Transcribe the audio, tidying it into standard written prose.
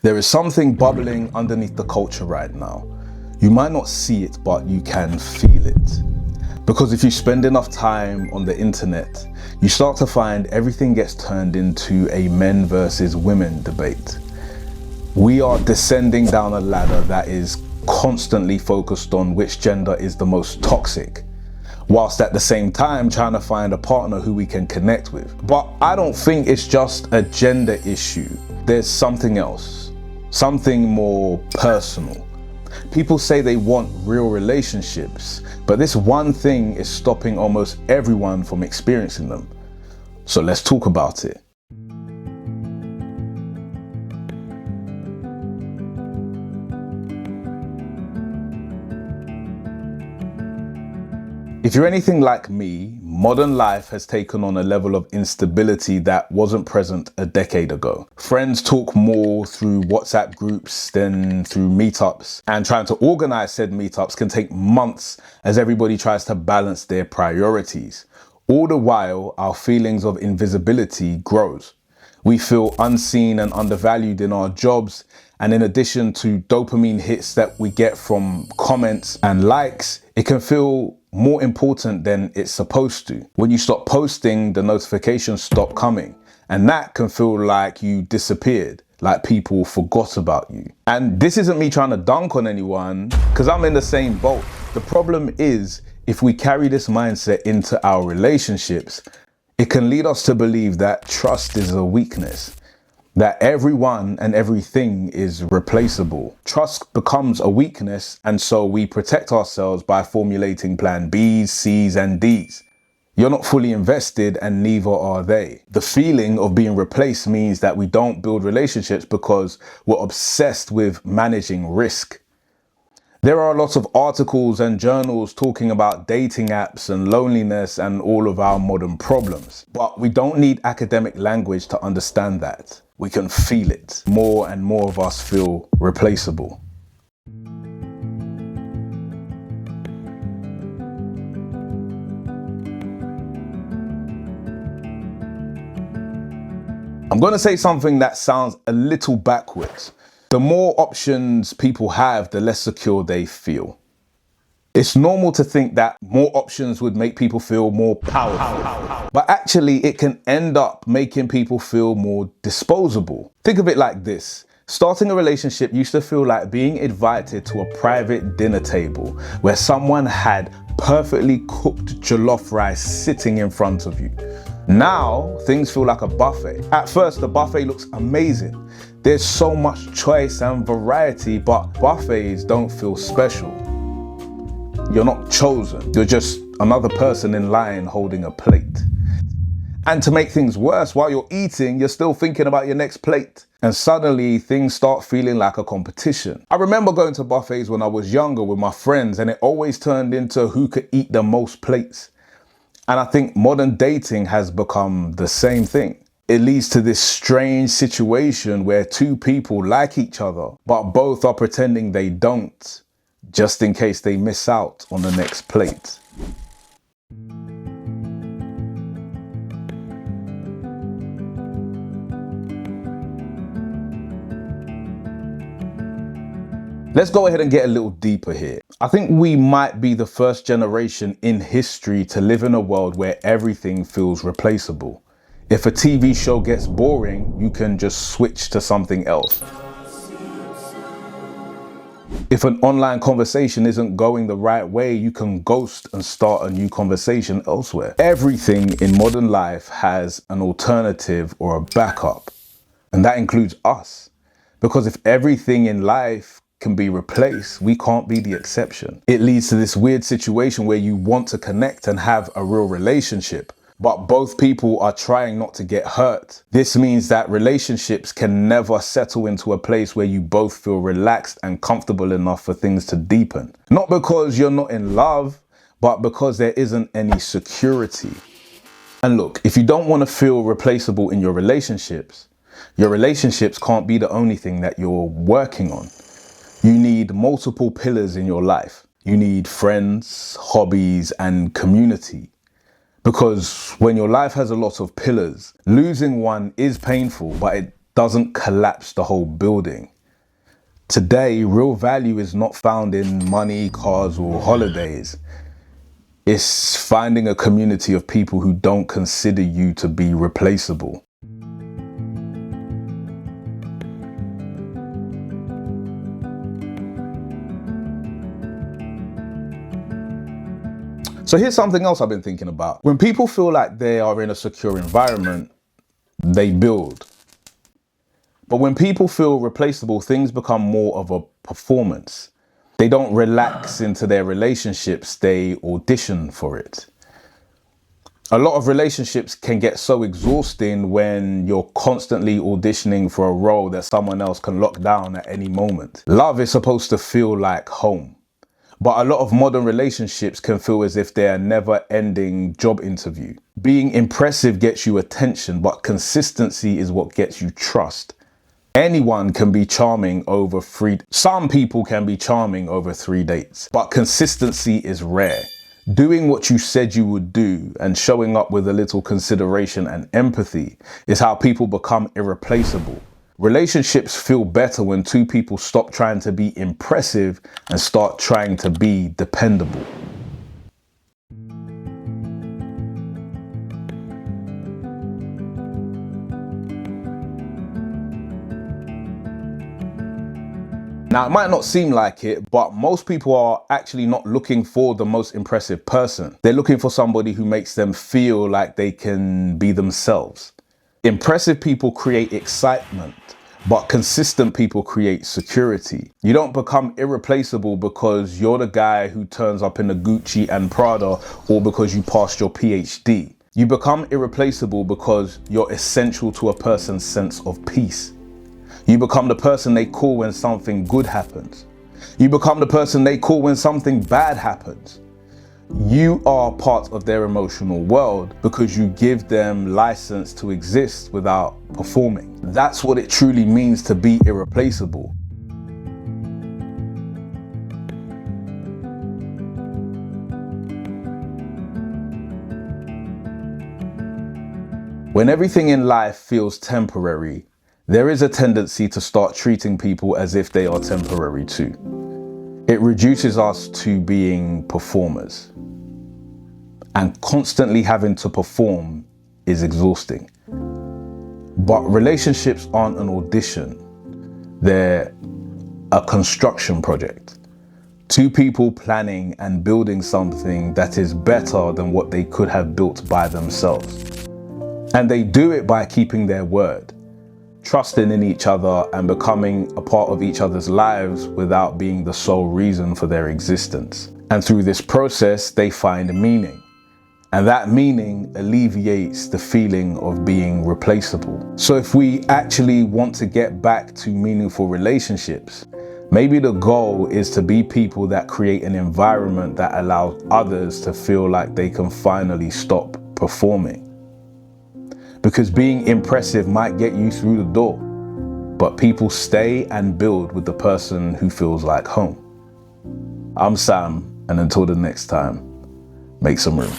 There is something bubbling underneath the culture right now. You might not see it, but you can feel it. Because if you spend enough time on the internet, you start to find everything gets turned into a men versus women debate. We are descending down a ladder that is constantly focused on which gender is the most toxic, whilst at the same time trying to find a partner who we can connect with. But I don't think it's just a gender issue. There's something else, something more personal. People say they want real relationships, but this one thing is stopping almost everyone from experiencing them. So let's talk about it. If you're anything like me, modern life has taken on a level of instability that wasn't present a decade ago. Friends talk more through WhatsApp groups than through meetups, and trying to organize said meetups can take months as everybody tries to balance their priorities. All the while, our feelings of invisibility grows. We feel unseen and undervalued in our jobs, and in addition to dopamine hits that we get from comments and likes, it can feel more important than it's supposed to. When you stop posting, the notifications stop coming, and that can feel like you disappeared, like people forgot about you. And this isn't me trying to dunk on anyone, because I'm in the same boat. The problem is, if we carry this mindset into our relationships, it can lead us to believe that trust is a weakness, that everyone and everything is replaceable. Trust becomes a weakness, and so we protect ourselves by formulating plan B's, C's, and D's. You're not fully invested, and neither are they. The feeling of being replaced means that we don't build relationships because we're obsessed with managing risk. There are lots of articles and journals talking about dating apps and loneliness and all of our modern problems. But we don't need academic language to understand that. We can feel it. More and more of us feel replaceable. I'm going to say something that sounds a little backwards. The more options people have, the less secure they feel. It's normal to think that more options would make people feel more powerful. But actually, it can end up making people feel more disposable. Think of it like this. Starting a relationship used to feel like being invited to a private dinner table where someone had perfectly cooked jollof rice sitting in front of you. Now, things feel like a buffet. At first, the buffet looks amazing. There's so much choice and variety, but buffets don't feel special. You're not chosen. You're just another person in line holding a plate. And to make things worse, while you're eating, you're still thinking about your next plate. And suddenly things start feeling like a competition. I remember going to buffets when I was younger with my friends, and it always turned into who could eat the most plates. And I think modern dating has become the same thing. It leads to this strange situation where two people like each other, but both are pretending they don't, just in case they miss out on the next plate. Let's go ahead and get a little deeper here. I think we might be the first generation in history to live in a world where everything feels replaceable. If a TV show gets boring, you can just switch to something else. If an online conversation isn't going the right way, you can ghost and start a new conversation elsewhere. Everything in modern life has an alternative or a backup, and that includes us. Because if everything in life can be replaced, we can't be the exception. It leads to this weird situation where you want to connect and have a real relationship, but both people are trying not to get hurt. This means that relationships can never settle into a place where you both feel relaxed and comfortable enough for things to deepen. Not because you're not in love, but because there isn't any security. And look, if you don't want to feel replaceable in your relationships can't be the only thing that you're working on. You need multiple pillars in your life. You need friends, hobbies, and community. Because when your life has a lot of pillars, losing one is painful, but it doesn't collapse the whole building. Today, real value is not found in money, cars, or holidays. It's finding a community of people who don't consider you to be replaceable. So here's something else I've been thinking about. When people feel like they are in a secure environment, they build. But when people feel replaceable, things become more of a performance. They don't relax into their relationships, they audition for it. A lot of relationships can get so exhausting when you're constantly auditioning for a role that someone else can lock down at any moment. Love is supposed to feel like home. But a lot of modern relationships can feel as if they're a never-ending job interview. Being impressive gets you attention, but consistency is what gets you trust. Anyone can be charming over some people can be charming over 3 dates, but consistency is rare. Doing what you said you would do and showing up with a little consideration and empathy is how people become irreplaceable. Relationships feel better when 2 people stop trying to be impressive and start trying to be dependable. Now, it might not seem like it, but most people are actually not looking for the most impressive person. They're looking for somebody who makes them feel like they can be themselves. Impressive people create excitement, but consistent people create security. You don't become irreplaceable because you're the guy who turns up in a Gucci and Prada or because you passed your PhD. You become irreplaceable because you're essential to a person's sense of peace. You become the person they call when something good happens. You become the person they call when something bad happens. You are part of their emotional world because you give them license to exist without performing. That's what it truly means to be irreplaceable. When everything in life feels temporary, there is a tendency to start treating people as if they are temporary too. It reduces us to being performers. And constantly having to perform is exhausting. But relationships aren't an audition. They're a construction project. 2 people planning and building something that is better than what they could have built by themselves. And they do it by keeping their word, trusting in each other and becoming a part of each other's lives without being the sole reason for their existence. And through this process, they find meaning. And that meaning alleviates the feeling of being replaceable. So if we actually want to get back to meaningful relationships, maybe the goal is to be people that create an environment that allows others to feel like they can finally stop performing. Because being impressive might get you through the door, but people stay and build with the person who feels like home. I'm Sam, and until the next time, make some room.